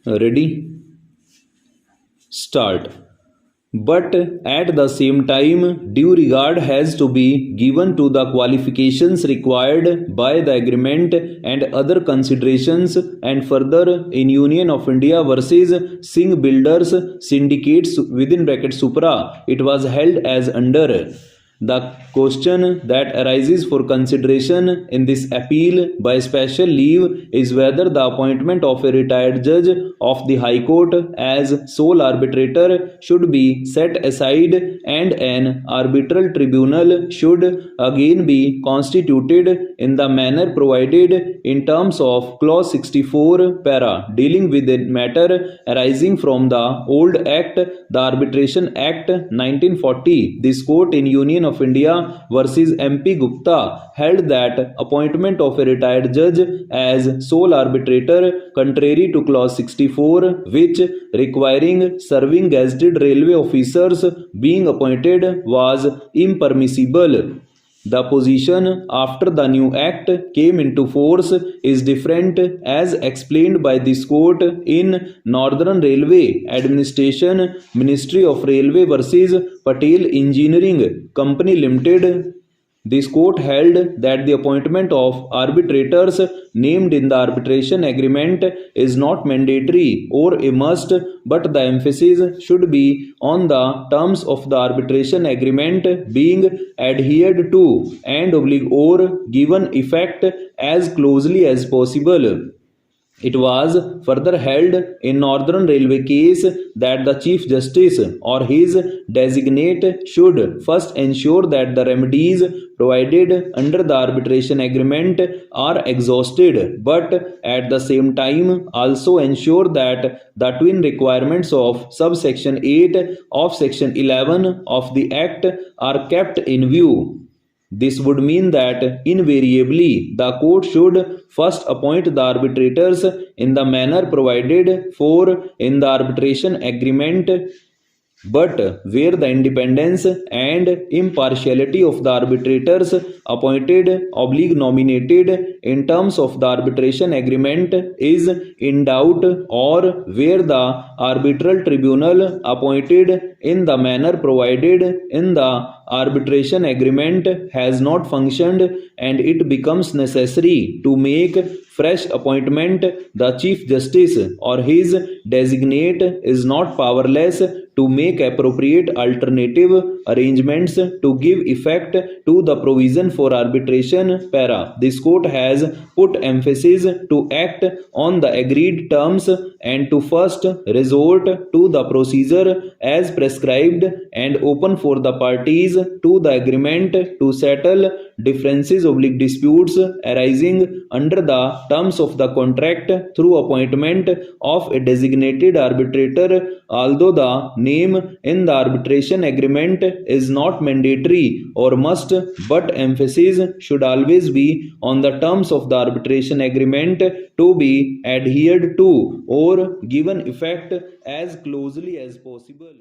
Ready? Start. But at the same time, due regard has to be given to the qualifications required by the agreement and other considerations. And further, in Union of India versus Singh Builders Syndicates within bracket Supra, it was held as under. The question that arises for consideration in this appeal by special leave is whether the appointment of a retired judge of the High Court as sole arbitrator should be set aside and an arbitral tribunal should again be constituted in the manner provided in terms of clause 64 para dealing with a matter arising from the old act, the Arbitration Act 1940. This court in Union of India versus MP Gupta held that appointment of a retired judge as sole arbitrator contrary to clause 64, which requiring serving gazetted railway officers being appointed, was impermissible. The position after the new act came into force is different as explained by this court in Northern Railway Administration Ministry of Railway versus Patel Engineering Company Limited. This court held that the appointment of arbitrators named in the arbitration agreement is not mandatory or a must, but the emphasis should be on the terms of the arbitration agreement being adhered to and or given effect as closely as possible. It was further held in Northern Railway case that the Chief Justice or his designate should first ensure that the remedies provided under the arbitration agreement are exhausted, but at the same time also ensure that the twin requirements of subsection 8 of section 11 of the Act are kept in view. This would mean that invariably the court should first appoint the arbitrators in the manner provided for in the arbitration agreement, but where the independence and impartiality of the arbitrators appointed nominated in terms of the arbitration agreement is in doubt, or where the arbitral tribunal appointed in the manner provided in the arbitration agreement has not functioned and it becomes necessary to make fresh appointment, the Chief Justice or his designate is not powerless to make appropriate alternative arrangements to give effect to the provision for arbitration para. This court has put emphasis to act on the agreed terms and to first resort to the procedure as prescribed and open for the parties to the agreement to settle differences disputes arising under the terms of the contract through appointment of a designated arbitrator, although the name in the arbitration agreement is not mandatory or must, but emphasis should always be on the terms of the arbitration agreement to be adhered to or given effect as closely as possible.